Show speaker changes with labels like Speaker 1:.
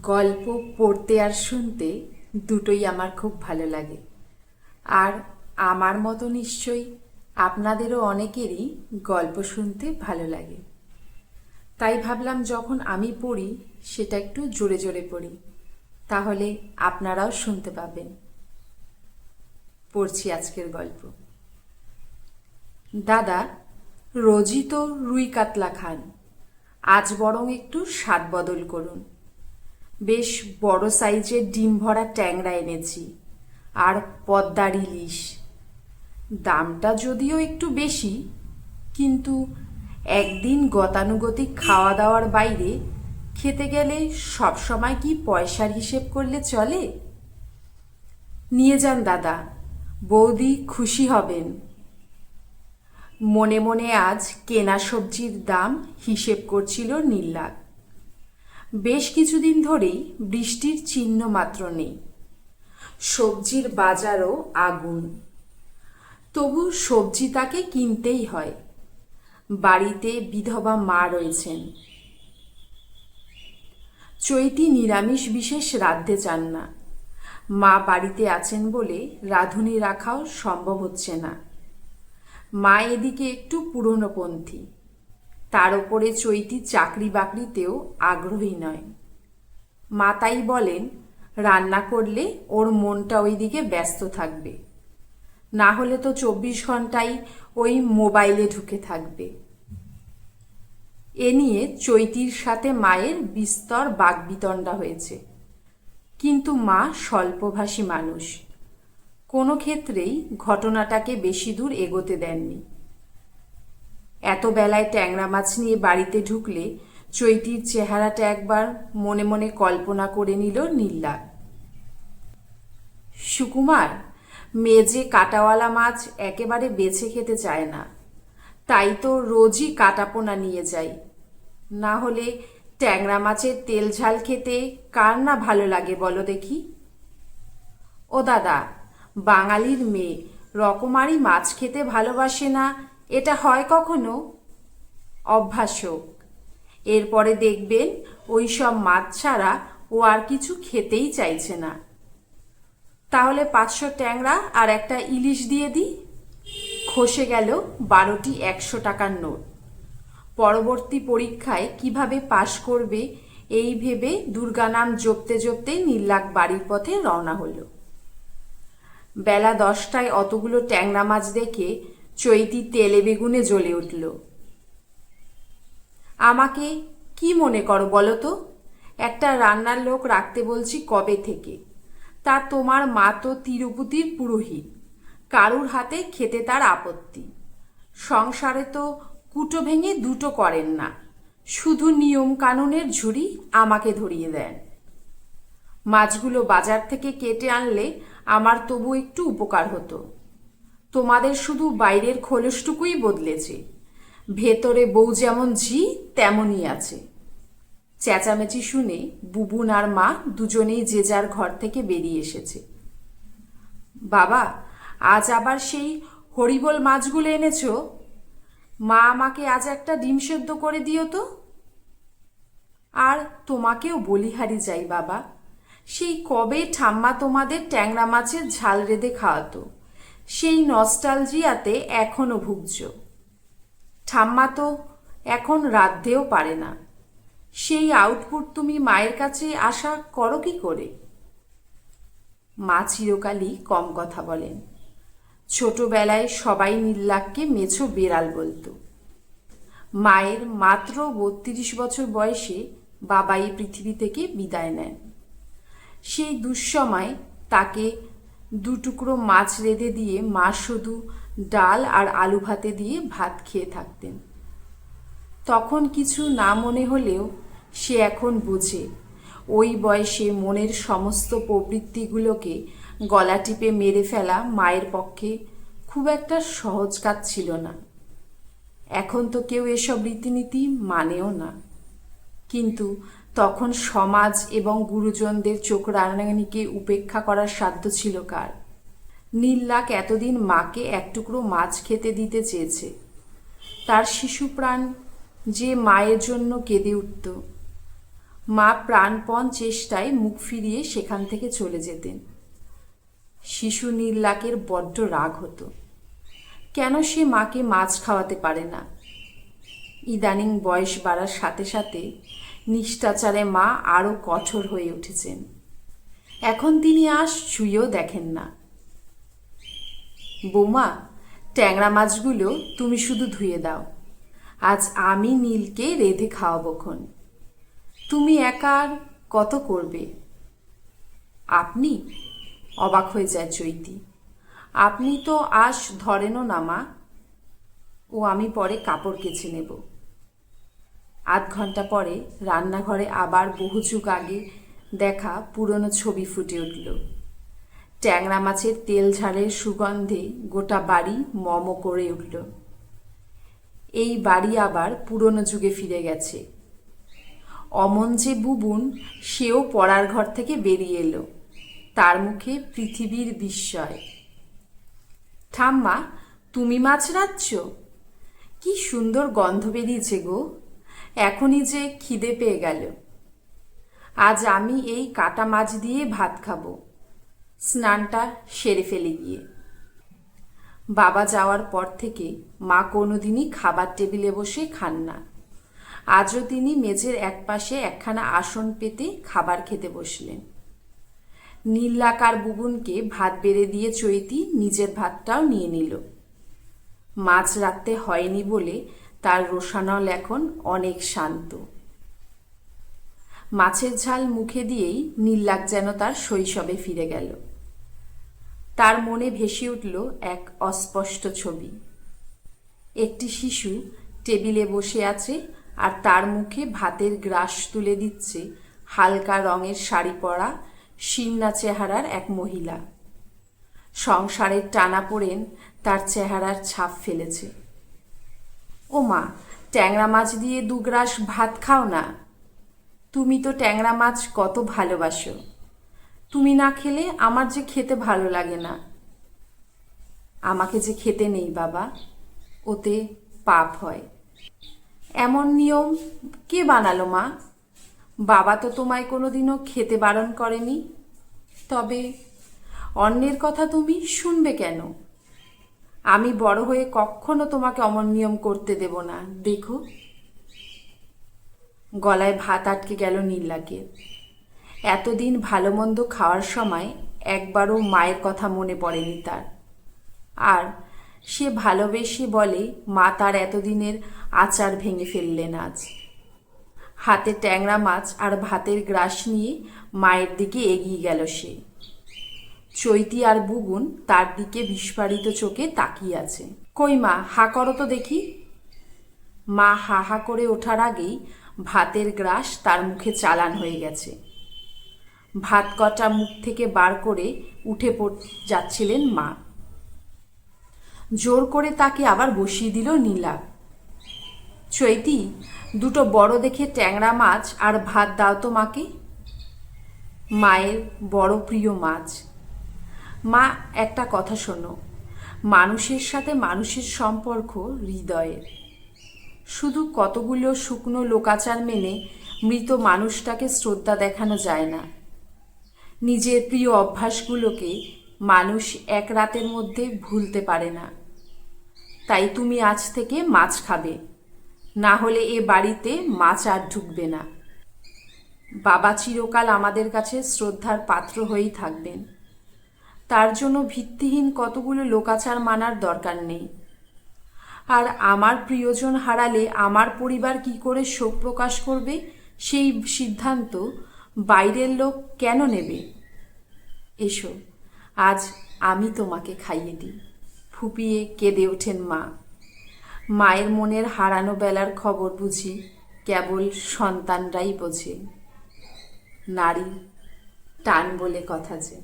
Speaker 1: গল্প পড়তে আর শুনতে দুটোই আমার খুব ভালো লাগে। আর আমার মতো নিশ্চয়ই আপনাদেরও অনেকেরই গল্প শুনতে ভালো লাগে। তাই ভাবলাম যখন আমি পড়ি সেটা একটু জোরে জোরে পড়ি, তাহলে আপনারাও শুনতে পাবেন। পড়ছি আজকের গল্প। দাদা রোজই তো রুই কাতলা খান, আজ বরং একটু স্বাদ বদল করুন। বেশ বড় সাইজের ডিম ভরা ট্যাংরা এনেছি, আর পদ্মার ইলিশ। দামটা যদিও একটু বেশি, কিন্তু একদিন গতানুগতিক খাওয়া দাওয়ার বাইরে খেতে গেলে সবসময় কি পয়সার হিসেব করলে চলে? নিয়ে যান দাদা, বৌদি খুশি হবেন। মনে মনে আজ কেনা সবজির দাম হিসেব করছিল নীল্লাক। বেশ কিছুদিন ধরেই বৃষ্টির চিহ্ন মাত্র নেই, সবজির বাজারও আগুন। তবু সবজি তাকে কিনতেই হয়। বাড়িতে বিধবা মা রয়েছেন। চৈতি নিরামিষ বিশেষ রাঁধতে চান না। মা বাড়িতে আছেন বলে রাঁধুনি রাখাও সম্ভব হচ্ছে না। মা এদিকে একটু পুরনোপন্থী, তার ওপরে চৈতি চাকরি বাকরিতেও আগ্রহী নয়। মা তাই বলেন রান্না করলে ওর মনটা ওইদিকে ব্যস্ত থাকবে, না হলে তো 24 ঘন্টাই ওই মোবাইলে ঢুকে থাকবে। এ নিয়ে চৈতির সাথে মায়ের বিস্তর বাগবিতণ্ডা হয়েছে, কিন্তু মা স্বল্পভাষী মানুষ, কোনো ক্ষেত্রেই ঘটনাটাকে বেশি দূর এগোতে দেননি। এত বেলায় ট্যাংরা মাছ নিয়ে বাড়িতে ঢুকলে চৈতির চেহারাটা একবার মনে মনে কল্পনা করে নিল নীল্লা। সুকুমার মেজে কাটাওয়ালা মাছ একেবারে বেছে খেতে চায় না, তাই তো রোজই কাটাপোনা নিয়ে যাই। না হলে ট্যাংরা মাছের তেল ঝাল খেতে কার না ভালো লাগে বলো দেখি? ও দাদা, বাঙালির মেয়ে রকমারি মাছ খেতে ভালোবাসে না, এটা হয় কখনো? অভ্যাস হোক, এরপরে দেখবেন ওই সব মাছ ছাড়া ও আর কিছু খেতেই চাইছে না। তাহলে 500 ট্যাংরা আর একটা ইলিশ দিয়ে দিই। খসে গেল 12টি 100 টাকার নোট। পরবর্তী পরীক্ষায় কিভাবে পাশ করবে এই ভেবে দুর্গা নাম জপতে জপতে নীল্লাক বাড়ির পথে রওনা হলো। বেলা 10টায় অতগুলো ট্যাংরা মাছ দেখে চৈতি তেলে বেগুনে জ্বলে উঠল। আমাকে কি মনে করো বলো তো? একটা রান্নার লোক রাখতে বলছি কবে থেকে। তা তোমার মা তো তিরুপতির পুরোহিত, কারুর হাতে খেতে তার আপত্তি। সংসারে তো কুটো ভেঙে দুটো করেন না, শুধু নিয়ম কানুনের ঝুড়ি আমাকে ধরিয়ে দেন। মাছগুলো বাজার থেকে কেটে আনলে আমার তবু একটু উপকার হতো। তোমাদের শুধু বাইরের খোলসটুকুই বদলেছে, ভেতরে বউ যেমন ঝি তেমনই আছে। চেঁচামেচি শুনে বুবুন আর মা দুজনেই যে যার ঘর থেকে বেরিয়ে এসেছে। বাবা, আজ আবার সেই হরিবোল মাছগুলো এনেছো? মা আমাকে আজ একটা ডিম সেদ্ধ করে দিও তো। আর তোমাকেও বলিহারি যাই বাবা, সেই কবে ঠাম্মা তোমাদের ট্যাংরা মাছের ঝাল রেঁধে খাওয়াতো, সেই নস্টালজিয়াতে এখনো ভুগছ। ঠাম্মা তো এখন রাঁধতেও পারে না, সেই আউটপুট তুমি মায়ের কাছে আশা করো কি করে? মা চিরকালই কম কথা বলেন। ছোটবেলায় সবাই নীল্লাককে মেছো বেড়াল বলতো। মায়ের মাত্র 32 বছর বয়সে বাবা এই পৃথিবী থেকে বিদায় নেন। সেই দুঃসময় তাকে 2 টুকরো মাছ রেঁধে দিয়ে মা শুধু ডাল আর আলু ভাতে দিয়ে ভাত খেয়ে থাকতেন। তখন কিছু না মনে হলেও সে এখন বোঝে ওই বয়সে মনের সমস্ত প্রবৃত্তিগুলোকে গলা টিপে মেরে ফেলা মায়ের পক্ষে খুব একটা সহজ কাজ ছিল না। এখন তো কেউ এসব রীতিনীতি মানেও না, কিন্তু তখন সমাজ এবং গুরুজনদের চোখ রাঙানিকে উপেক্ষা করার সাধ্য ছিল কার? নীল্লাক এতদিন মাকে 1 টুকরো মাছ খেতে দিতে চেয়েছে। তার শিশুপ্রাণ যে মায়ের জন্য কেঁদে উঠত। মা প্রাণপণ চেষ্টায় মুখ ফিরিয়ে সেখান থেকে চলে যেতেন। শিশু নীল্লাকের বড্ড রাগ হতো। কেন সে মাকে মাছ খাওয়াতে পারে না? ইদানিং বয়স বাড়ার সাথে সাথে নিষ্ঠাচারে মা আরও কঠোর হয়ে উঠেছেন। এখন তিনি আঁশ ছুঁয়েও দেখেন না। বৌমা, ট্যাংরা মাছগুলো তুমি শুধু ধুয়ে দাও, আজ আমি নীলকে রেঁধে খাওয়াবক্ষণ। তুমি একা আর কত করবে? আপনি? অবাক হয়ে যায় চৈতি। আপনি তো আঁশ ধরেনও না মা। ও আমি পরে কাপড় কেচে নেব। আধ ঘন্টা পরে রান্নাঘরে আবার বহু যুগ আগে দেখা পুরনো ছবি ফুটে উঠল। ট্যাংরা মাছের তেল ঝাড়ের সুগন্ধে গোটা বাড়ি মম করে উঠল। এই বাড়ি আবার পুরনো যুগে ফিরে গেছে। অমন যে বুবুন, সেও পড়ার ঘর থেকে বেরিয়ে এলো। তার মুখে পৃথিবীর বিস্ময়। ঠাম্মা, তুমি মাছ রাঁধছ? কি সুন্দর গন্ধ বেরিয়েছে গো! এখনই যে খিদে পেয়ে গেল। আজ আমি এই কাটা মাছ দিয়ে ভাত খাবো। স্নানটা সেরে ফেলে গিয়ে। বাবা যাওয়ার পর থেকে মা কোনোদিনই খাবার টেবিলে বসে খান না। আজও তিনি মেঝের একপাশে একখানা আসন পেতে খাবার খেতে বসলেন। নীলাকার বুবুনকে ভাত বেড়ে দিয়ে চৈতি নিজের ভাতটাও নিয়ে নিল। মাছ রাখতে হয়নি বলে তার রোশানল এখন অনেক শান্ত। মাছের ঝাল মুখে দিয়েই নীলাক যেন তার শৈশবে ফিরে গেল। তার মনে ভেসে উঠল এক অস্পষ্ট ছবি। একটি শিশু টেবিলে বসে আছে আর তার মুখে ভাতের গ্রাস তুলে দিচ্ছে হালকা রঙের শাড়ি পরা শীর্ণা চেহারার এক মহিলা। সংসারের টানাপোড়েন তার চেহারার ছাপ ফেলেছে। ও মা, ট্যাংরা মাছ দিয়ে 2 গ্রাস ভাত খাও না। তুমি তো ট্যাংরা মাছ কত ভালোবাসো। তুমি না খেলে আমার যে খেতে ভালো লাগে না। আমাকে যে খেতে নেই বাবা, ওতে পাপ হয়। এমন নিয়ম কে বানালো মা? বাবা তো তোমায় কোনোদিনও খেতে বারণ করেনি। তবে অন্যের কথা তুমি শুনবে কেন? আমি বড় হয়ে কখনো তোমাকে অমন নিয়ম করতে দেব না, দেখো। গলায় ভাত আটকে গেল নীলাকে। এতদিন ভালো মন্দ খাওয়ার সময় একবারও মায়ের কথা মনে পড়েনি তার। আর সে ভালোবেসে বলে মা তার এতদিনের আচার ভেঙে ফেললেন আজ। হাতে ট্যাংরা মাছ আর ভাতের গ্রাস নিয়ে মায়ের দিকে এগিয়ে গেল সে। চৈতি আর বুবুন তার দিকে বিস্ফারিত চোখে তাকিয়ে আছে। কই মা, হা করো তো দেখি। মা হা হা করে ওঠার আগেই ভাতের গ্রাস তার মুখে চালান হয়ে গেছে। ভাত কটা মুখ থেকে বার করে উঠে যাচ্ছিলেন মা। জোর করে তাকে আবার বসিয়ে দিল নীলা। চৈতি, 2 বড় দেখে ট্যাংরা মাছ আর ভাত দাও তো মাকে। মায়ের বড় প্রিয় মাছ। মা, একটা কথা শোনো, মানুষের সাথে মানুষের সম্পর্ক হৃদয়ের। শুধু কতগুলো শুকনো লোকাচার মেনে মৃত মানুষটাকে শ্রদ্ধা দেখানো যায় না। নিজের প্রিয় অভ্যাসগুলোকে মানুষ এক রাতের মধ্যে ভুলতে পারে না। তাই তুমি আজ থেকে মাছ খাবে, না হলে এ বাড়িতে মাছ আর ঢুকবে না। বাবা চিরকাল আমাদের কাছে শ্রদ্ধার পাত্র হয়েই থাকবেন। তার জন্য ভিত্তিহীন কতগুলো লোকাচার মানার দরকার নেই। আর আমার প্রিয়জন হারালে আমার পরিবার কি করে শোক প্রকাশ করবে, সেই সিদ্ধান্ত বাইরের লোক কেন নেবে? এসো, আজ আমি তোমাকে খাইয়ে দিই। ফুপিয়ে কেঁদে ওঠেন মা। মায়ের মনের হারানো বেলার খবর বুঝি কেবল সন্তানরাই বোঝে। নারী টান বলে কথা যে।